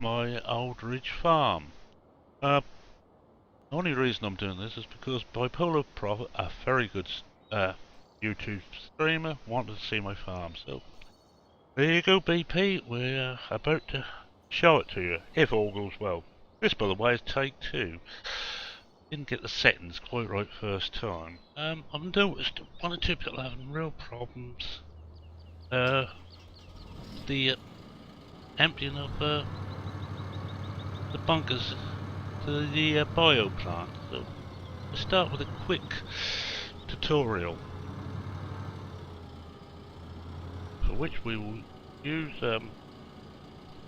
my Aldridge farm. The only reason I'm doing this is because Bipolar Prophet, a very good YouTube streamer, wanted to see my farm. So there you go, BP. We're about to show it to you, if all goes well. This, by the way, is take 2. Didn't get the settings quite right first time. I've noticed one or two people having real problems. The emptying of the bunkers to the bio plant. So let's start with a quick tutorial, for which we will use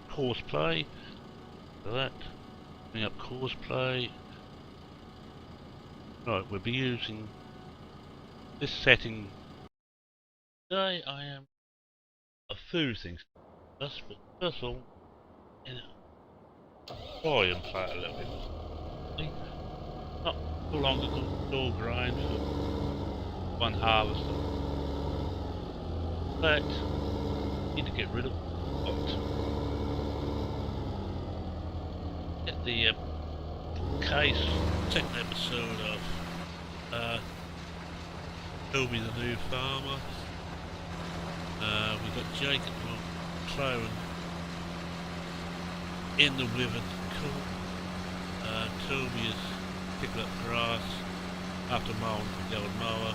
Courseplay. For that, bring up Courseplay. Right, we'll be using this setting. Today I am a few things to discuss, but first of all, try and play it a little bit. Not too long ago, dual grind for one harvester. But need to get rid of what. Get the case, second episode of Toby the New Farmer. We've got Jacob from Clowen in the Wyvern Court. Toby is picking up grass after mowing the old mower.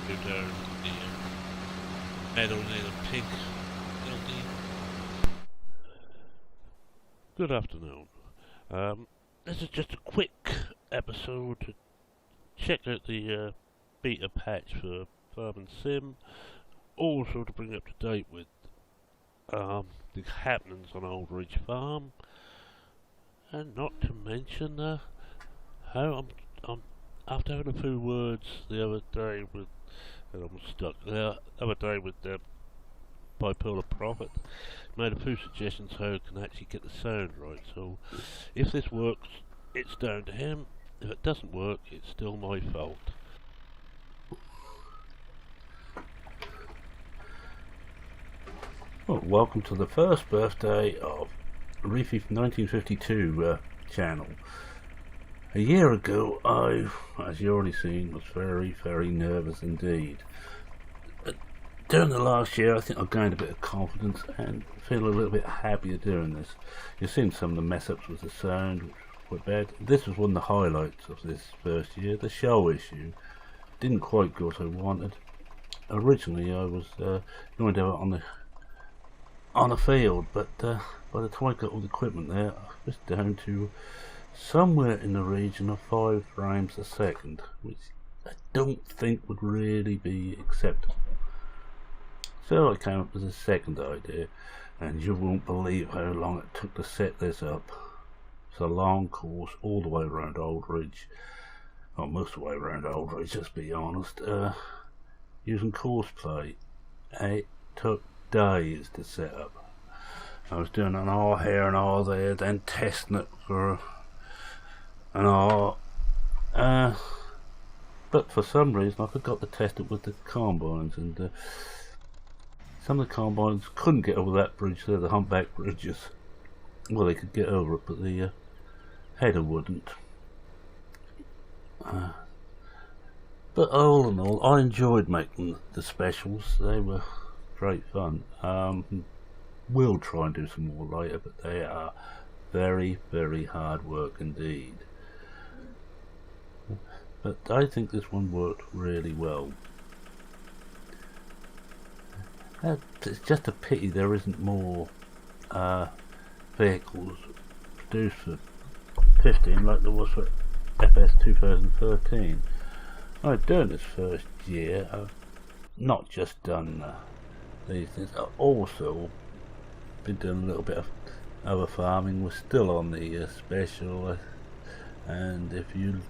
Go down the meadow near the pig building. Good afternoon. This is just a quick episode to check out the beta patch for Farming Sim. Also to bring up to date with the happenings on Aldridge Farm, and not to mention how I'm after having a few words the other day with, and I'm stuck the other day with Bipolar Prophet, made a few suggestions how I can actually get the sound right. So if this works, it's down to him. If it doesn't work, it's still my fault. Well, welcome to the first birthday of Reefy 1952 channel. A year ago, I, as you already seen, was very, very nervous indeed. During the last year, I think I've gained a bit of confidence and feel a little bit happier doing this. You've seen some of the mess-ups with the sound, which were bad. This was one of the highlights of this first year. The show issue didn't quite go as I wanted. Originally, I was going to have it on a field, but by the time I got all the equipment there, I was down to somewhere in the region of 5 frames a second, which I don't think would really be acceptable. So I came up with a second idea, and you won't believe how long it took to set this up. It's a long course all the way around Aldridge, well, most of the way around Aldridge, just to be honest, using Courseplay. It took days to set up. I was doing an hour here and hour there, then testing it for an hour, but for some reason I forgot to test it with the combines, and some of the combines couldn't get over that bridge there, the humpback bridges. Well, they could get over it, but the header wouldn't. But all in all, I enjoyed making the specials. They were great fun. We'll try and do some more later, but they are very, very hard work indeed. But I think this one worked really well. It's just a pity there isn't more vehicles produced for 15 like there was for FS 2013. During this first year, I've not just done these things, I've also been doing a little bit of other farming. We're still on the special, and if you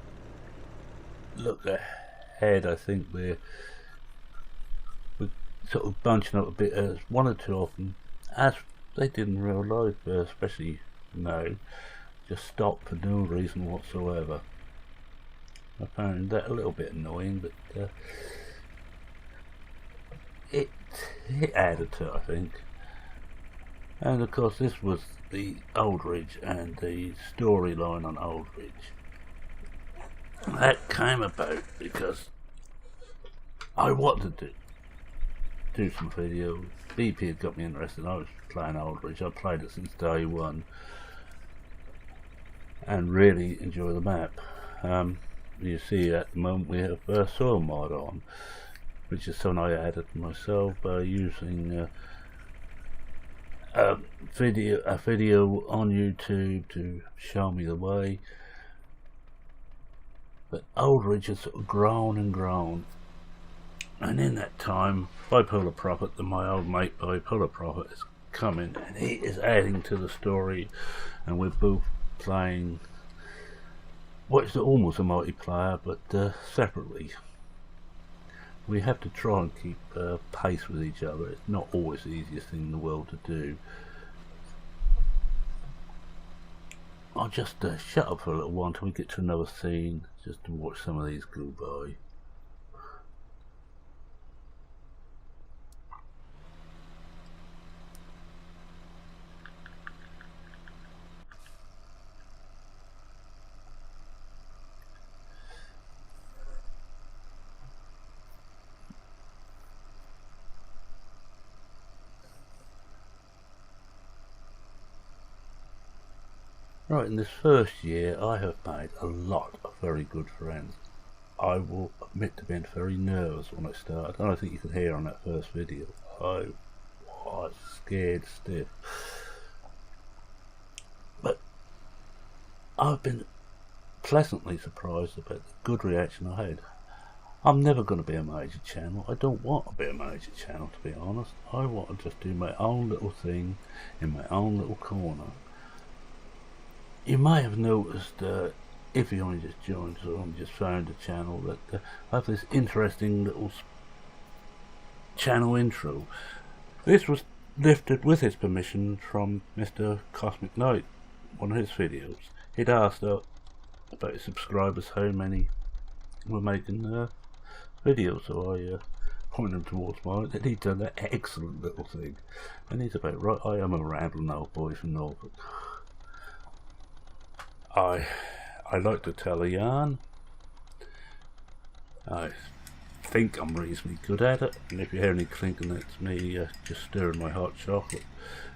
look ahead, I think we're sort of bunching up a bit, as one or two of them, as they did in real life, especially now, just stopped for no reason whatsoever. I found that a little bit annoying, but it added to it, I think. And of course this was the Aldridge and the storyline on Aldridge. That came about because I wanted to do some videos. BP had got me interested. I was playing Aldridge. I played it since day one and really enjoy the map. You see at the moment we have soil mod on, which is something I added myself by using a video on YouTube to show me the way. But Aldridge has sort of grown and grown, and in that time Bipolar Prophet, my old mate Bipolar Prophet, is coming and he is adding to the story, and we're both playing what's almost a multiplayer, but separately. We have to try and keep pace with each other. It's not always the easiest thing in the world to do. I'll just shut up for a little while until we get to another scene, just to watch some of these go by. Right, in this first year I have made a lot of very good friends. I will admit to being very nervous when I started, and I think you could hear on that first video. I was scared stiff. But I've been pleasantly surprised about the good reaction I had. I'm never going to be a major channel. I don't want to be a major channel, to be honest. I want to just do my own little thing in my own little corner. You may have noticed, if you only just joined or only just found the channel, that I have this interesting little channel intro. This was lifted with his permission from Mr. Cosmic Knight, one of his videos. He'd asked about his subscribers how many were making videos, so I pointed him towards mine, and he'd done that excellent little thing. And he's about right. I am a rambling old boy from Norfolk. I like to tell a yarn. I think I'm reasonably good at it, and if you hear any clinking, that's me just stirring my hot chocolate.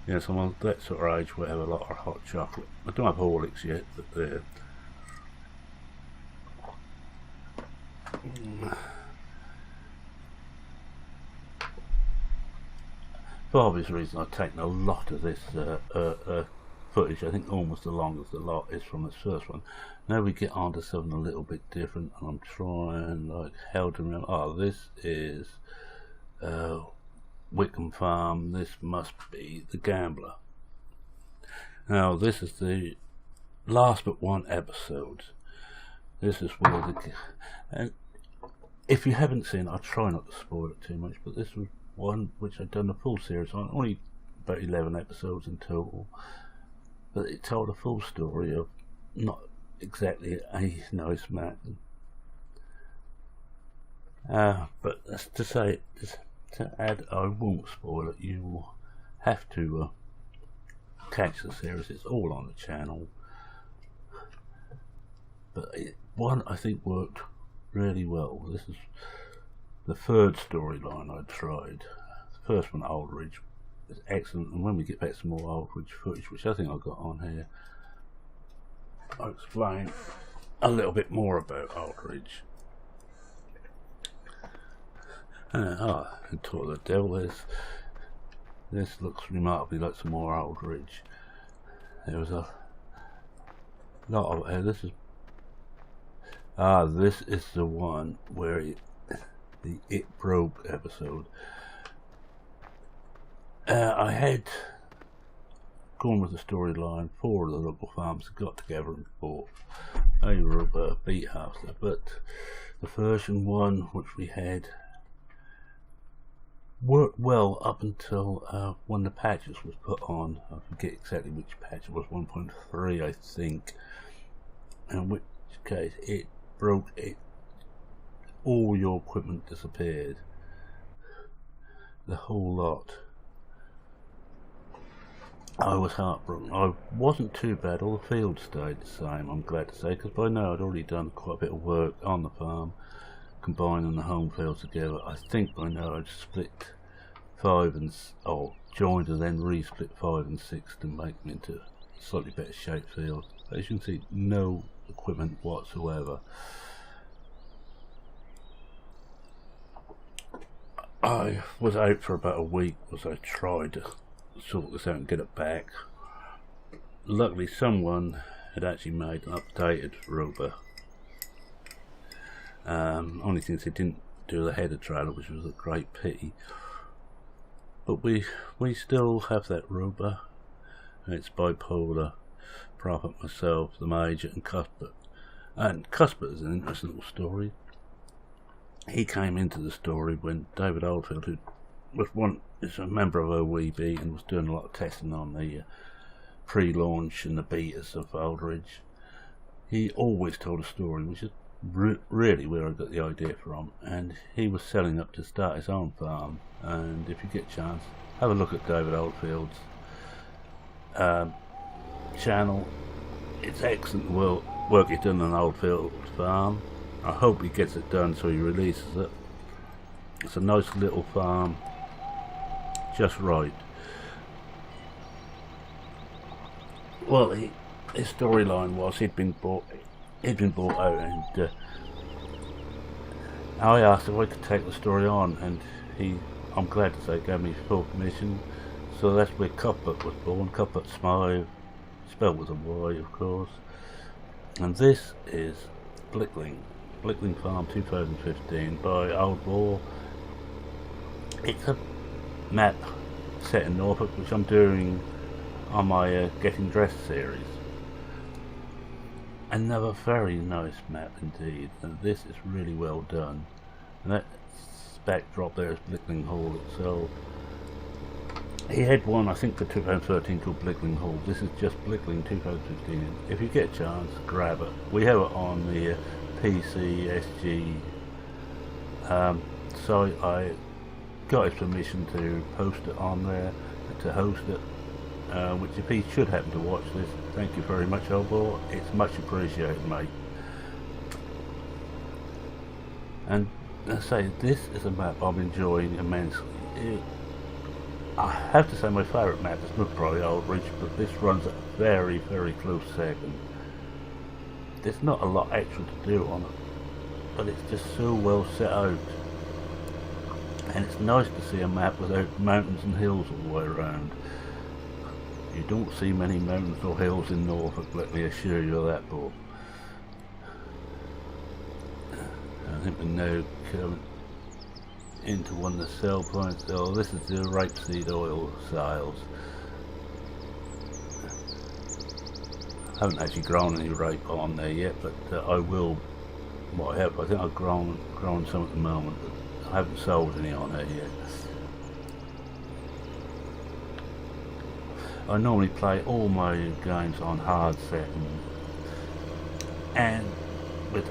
You know, so I'm on that sort of age where I have a lot of hot chocolate. I don't have Horlicks yet, but there. For obvious reason, I've taken a lot of this footage. I think almost the longest the lot is from this first one. Now we get on to something a little bit different, and I'm trying like how to remember. Oh, this is Wickham Farm. This must be The Gambler. Now this is the last but one episode. This is where and if you haven't seen it, I'll try not to spoil it too much, but this was one which I'd done a full series on, only about 11 episodes in total. But it told a full story of not exactly a nice man. But that's to say, just to add, I won't spoil it. You will have to catch the series. It's all on the channel. But one I think worked really well. This is the third storyline I tried. The first one, Aldridge, is excellent, and when we get back some more Aldridge footage, which I think I've got on here, I'll explain a little bit more about Aldridge. And Tour of the Devil, this looks remarkably like some more Aldridge. There was a lot of this is the one where the It Broke episode. I had gone with the storyline. 4 of the local farms got together and fought over beet house, but the version 1 which we had worked well up until when the patches was put on. I forget exactly which patch it was, 1.3 I think, in which case it broke it. All your equipment disappeared, the whole lot. I was heartbroken. I wasn't too bad. All the fields stayed the same, I'm glad to say, because by now I'd already done quite a bit of work on the farm, combining the home fields together. I think by now I'd split joined and then re-split 5 and 6 to make them into slightly better shaped field. As you can see, no equipment whatsoever. I was out for about a week as I tried to sort this out and get it back. Luckily someone had actually made an updated rover. Only thing is they didn't do the header trailer, which was a great pity. But we still have that rover. It's bipolar, Prophet, myself, the Major and Cuthbert. And Cuthbert is an interesting little story. He came into the story when David Oldfield, who is a member of OEB and was doing a lot of testing on the pre-launch and the betas of Aldridge. He always told a story, which is really where I got the idea from. And he was selling up to start his own farm. And if you get a chance, have a look at David Oldfield's channel. It's excellent work he's done on Oldfield farm. I hope he gets it done so he releases it. It's a nice little farm, just right. Well, his storyline was he'd been bought out, and I asked if I could take the story on, and I'm glad to say, gave me full permission. So that's where Cuthbert was born. Cuthbert Smythe, spelled with a Y, of course. And this is Blickling Farm 2015 by Old Boar. It's a map set in Norfolk, which I'm doing on my Getting Dressed series. Another very nice map indeed, and this is really well done. And that backdrop there is Blickling Hall itself. He had one, I think, for 2013 called Blickling Hall. This is just Blickling 2015. If you get a chance, grab it. We have it on the PCSG site. I got his permission to post it on there, to host it, which if he should happen to watch this, thank you very much, Old Boar. It's much appreciated, mate. And I say, this is a map I'm enjoying immensely. I have to say my favourite map is Woodbury Aldridge, but this runs at a very, very close second. There's not a lot extra to do on it, but it's just so well set out. And it's nice to see a map without mountains and hills all the way around. You don't see many mountains or hills in Norfolk, let me assure you of that, Bob. I think we're now coming into one of the sell points. Oh, this is the rapeseed oil sales. I haven't actually grown any rape on there yet, but I will. Well, I think I've grown some at the moment, but I haven't sold any on there yet. I normally play all my games on hard setting, and with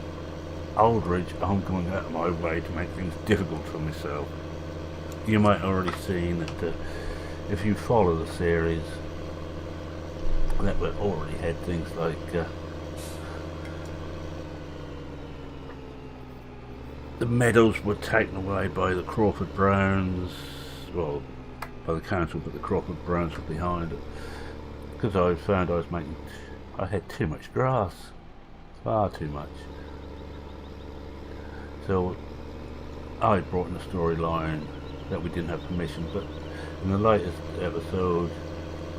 Aldridge I'm going out of my way to make things difficult for myself. You might have already seen that if you follow the series, that we already had things like the meadows were taken away by the Crawford Browns, well, by the council, but the Crawford Browns were behind it, because I found I had too much grass, far too much. So I brought in a storyline that we didn't have permission, but in the latest episode,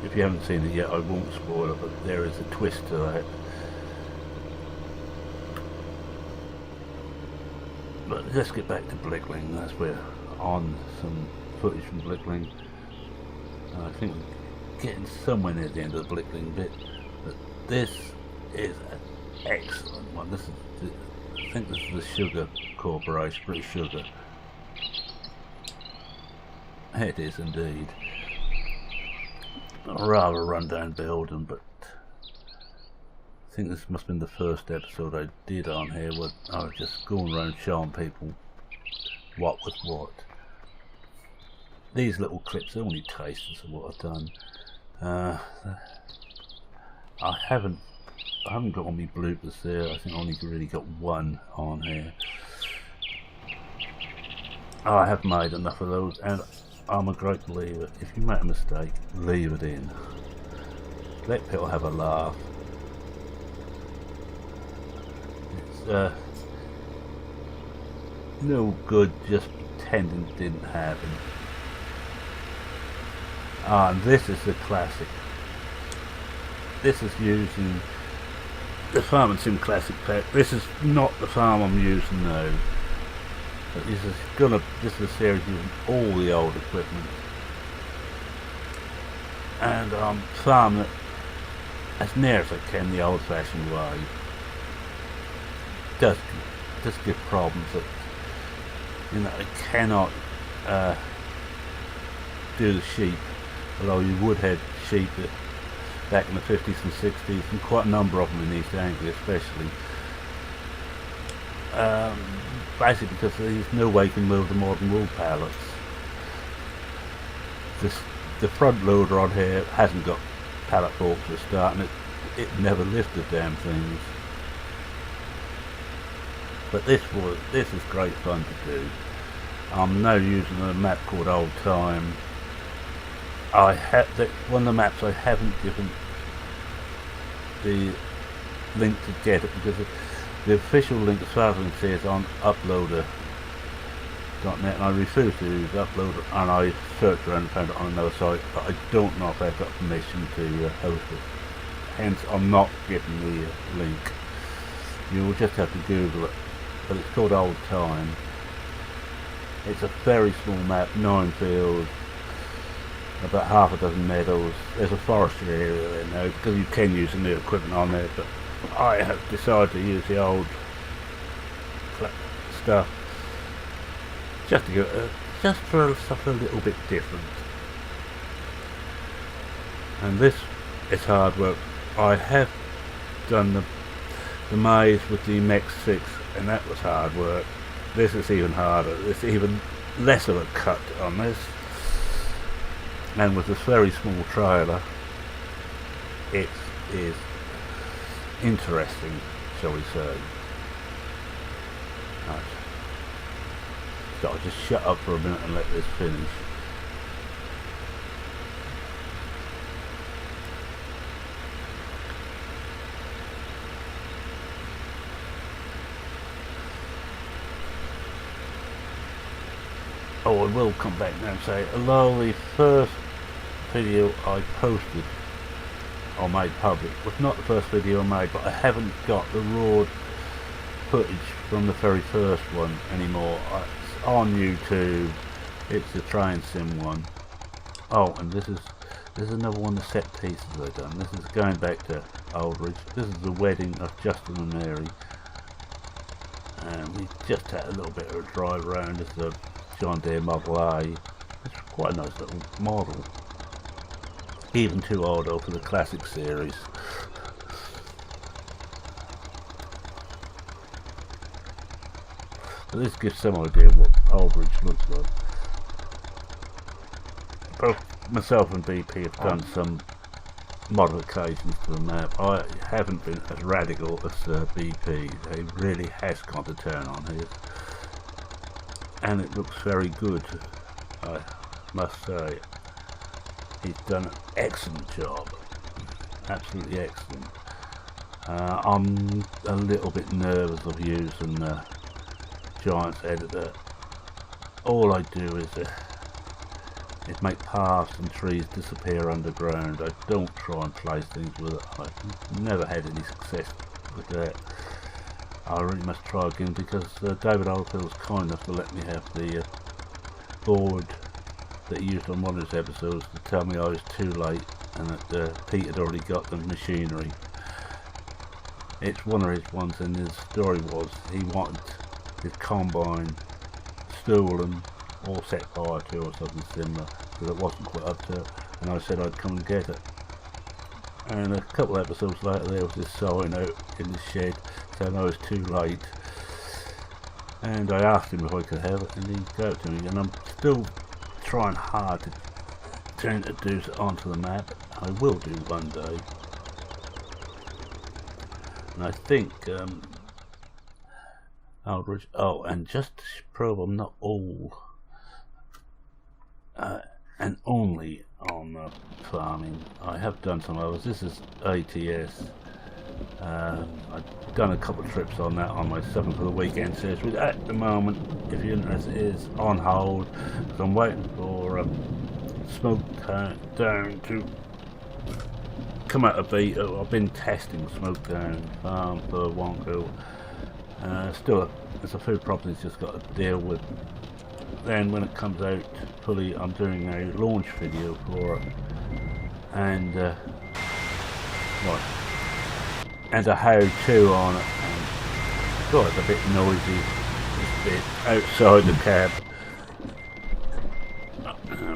if you haven't seen it yet, I won't spoil it, but there is a twist to that. But let's get back to Blickling. That's where on some footage from Blickling. I think we're getting somewhere near the end of the Blickling bit, but this is an excellent one. I think this is the Sugar Corporation, British Sugar. It is indeed. A rather rundown building, but I think this must have been the first episode I did on here where I was just going around showing people what was what. These little clips are only tasters of what I've done. I haven't got on my bloopers there. I think I only really got one on here. I have made enough of those, and I'm a great believer. If you make a mistake, leave it in. Let people have a laugh. It's no good just pretending it didn't happen. And this is the classic. This is using the Farm & Sim Classic Pack. This is not the farm I'm using now. But this is a series using all the old equipment. And I'm farming it as near as I can the old fashioned way. Does give problems that, you know, I cannot do the sheep, although you would have sheep back in the 50s and 60s, and quite a number of them in East Anglia especially. Basically because there's no way you can move the modern wool pallets. The front loader on here hasn't got pallet forks to start, and it never lifted damn things. But this is great fun to do. I'm now using a map called Old Time. One of the maps I haven't given the link to get it, because the official link, as far as I can see, is on uploader.net, and I refuse to use uploader, and I searched around and found it on another site, but I don't know if I've got permission to host it. Hence, I'm not giving the link. You will just have to Google it, but it's called Old Time. It's a very small map, 9 fields, about half a dozen meadows. There's a forestry area there now, because you can use the new equipment on there, but I have decided to use the old stuff just for something a little bit different. And this is hard work. I have done the maze with the Mech 6, and that was hard work. This is even harder. It's even less of a cut on this, and with this very small trailer, it is interesting, shall we say. Right. So I'll just shut up for a minute and let this finish. Oh, I will come back now and say, although the first video I posted or made public was not the first video I made, but I haven't got the raw footage from the very first one anymore. It's on YouTube. It's the Train Sim one. Oh, and this is another one of the set pieces I've done. This is going back to Aldridge. This is the wedding of Justin and Mary, and we just had a little bit of a drive around. This is a John Deere Model A. It's quite a nice little model. Even too old for the classic series. So this gives some idea what Aldridge looks like. Both myself and BP have done some modifications to the map. I haven't been as radical as BP. He really has gone to town on his. And it looks very good, I must say. He's done an excellent job, absolutely excellent. I'm a little bit nervous of using Giants Editor. All I do is make paths and trees disappear underground. I don't try and place things with it. I've never had any success with that. I really must try again, because David Oldfield was kind enough to let me have the board that he used on one of his episodes to tell me I was too late and that Pete had already got the machinery. It's one of his ones, and his story was he wanted his combine stolen or set fire to or something similar, because it wasn't quite up to it, and I said I'd come and get it. And a couple of episodes later there was this sign out in the shed saying I was too late, and I asked him if I could have it, and he gave it to me, and I'm still trying hard to introduce it onto the map. I will do one day. And I think Aldridge. Oh, and just to prove I'm not all and only on farming, I have done some others. This is ATS. I've done a couple of trips on that on my 7 for the weekend series, which at the moment, if you're interested, is on hold because I'm waiting for Smoke Down to come out of beta. I've been testing Smoke Down Farm for Wonko. Still, it's a food problem it's just got to deal with. Then when it comes out fully, I'm doing a launch video for it, and what? And a how-to on it. And God, it's a bit noisy. It's a bit outside the cab.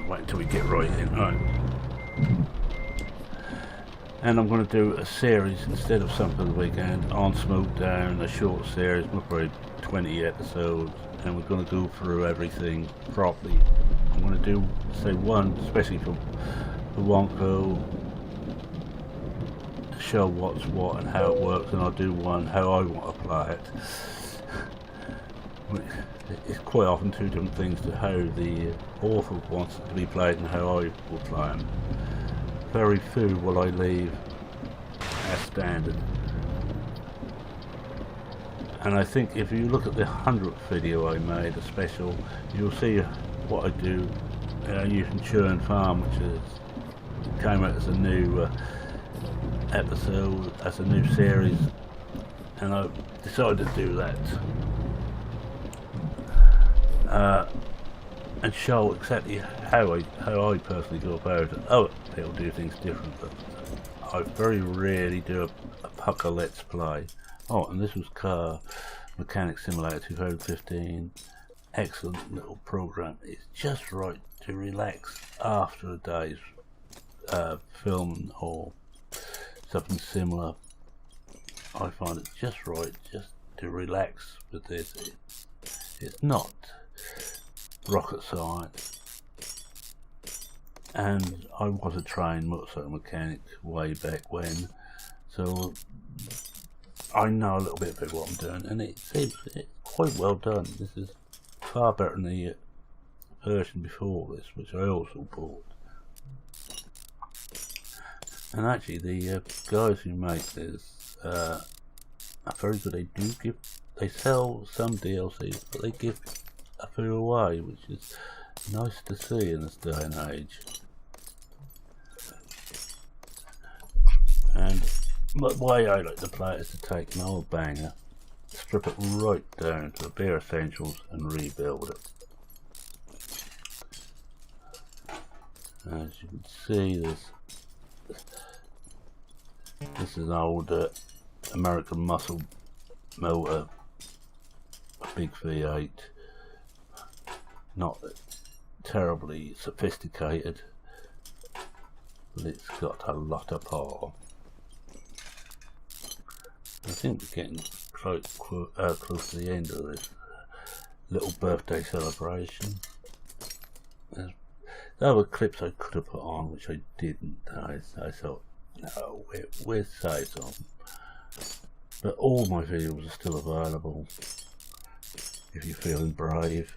Wait until we get right in. Right. And I'm going to do a series instead of something for the weekend on Smoke Down, a short series, probably 20 episodes, and we're going to go through everything properly. I'm going to do, say, one, especially for Wonko, to show what's what and how it works, and I'll do one how I want to play it. It's quite often two different things to how the author wants it to be played and how I will play them. Very few will I leave as standard. And I think if you look at the 100th video I made, a special, you'll see what I do using Churn Farm, which came out as a new episode, as a new series, and I decided to do that. And show exactly how I personally go about it. Oh, people do things different, but I very rarely do a pucker let's play. Oh, and this was Car Mechanic Simulator 2015. Excellent little program. It's just right to relax after a day's film or something similar. I find it just right just to relax with this. It's not rocket science, and I was a trained motorcycle mechanic way back when, so I know a little bit about what I'm doing, and it seems quite well done. This is far better than the version before this, which I also bought. And actually the guys who make this are very good. They sell some DLCs, but they give a few away, which is nice to see in this day and age. And the way I like to play it is to take an old banger, strip it right down to the bare essentials and rebuild it. As you can see, this is an old American muscle motor, a big V8, not terribly sophisticated, but it's got a lot of power. I think we're getting close to the end of this little birthday celebration. There were clips I could have put on which I didn't. I thought, no, we're safe on. But all my videos are still available if you're feeling brave.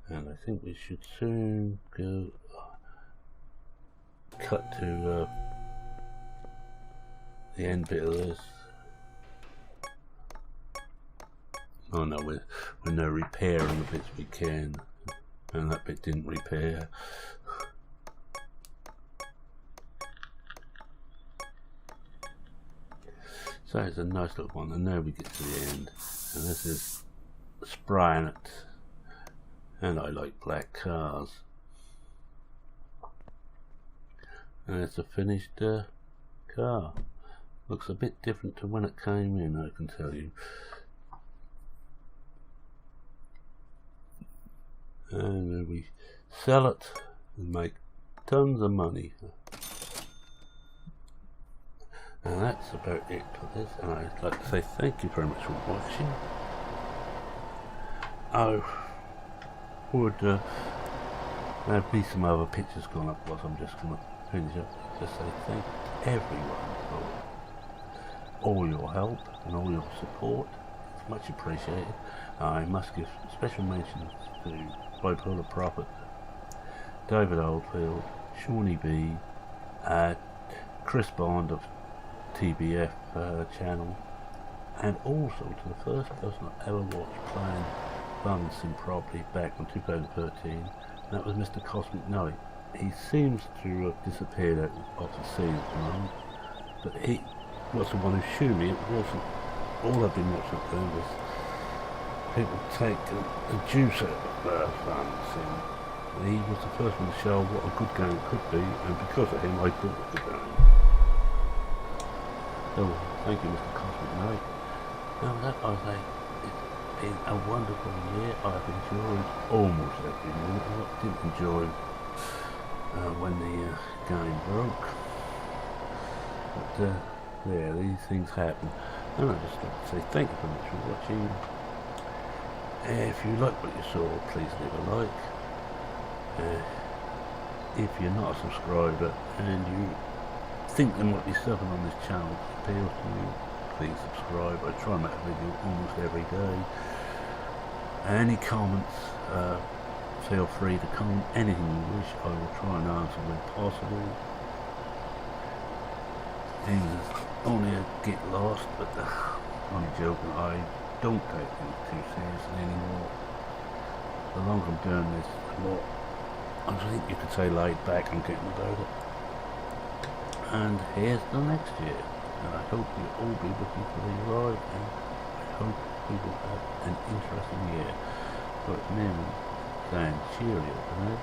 And I think we should soon go cut to the end bit of this. Oh no, we're now repairing the bits we can, and that bit didn't repair. So it's a nice little one, and now we get to the end, and this is spraying it, and I like black cars, and it's a finished car. Looks a bit different to when it came in, I can tell you. And then we sell it and make tons of money. And that's about it for this, and I'd like to say thank you very much for watching. I would There'll be some other pictures gone up whilst I'm just going to finish up. Just say thank everyone for all your help and all your support. It's much appreciated. I must give special mention to Bipolar Prophet, David Oldfield, Shawnee B, Chris Bond of TBF channel, and also to the first person I ever watched playing Farming Sim properly back in 2013. That was Mr. Cosmic Knight. He seems to have disappeared off the scene at the moment, but he was the one who showed me. It wasn't all I've been watching at then was people take the juice out of Farming Sim. He was the first one to show what a good game could be, and because of him I bought the game. So thank you, Mr. Cosmic Knight. Now that I say, it's been a wonderful year. I've enjoyed almost every minute. I didn't enjoy when the game broke, but yeah, these things happen. And I'd just like to say thank you very much for watching. If you like what you saw, please leave a like. If you're not a subscriber and you think that what you're stuffing on this channel appeals to you, please subscribe. I try and make a video almost every day. Any comments, feel free to comment anything you wish. I will try and answer when possible. Things only get lost, but only joking. I don't take things too seriously anymore. The longer I'm doing this, the more I think you could say laid back I'm getting about it. And here's the next year, and I hope you'll all be looking for the ride, and I hope we will have an interesting year. So it's me saying cheerio for now.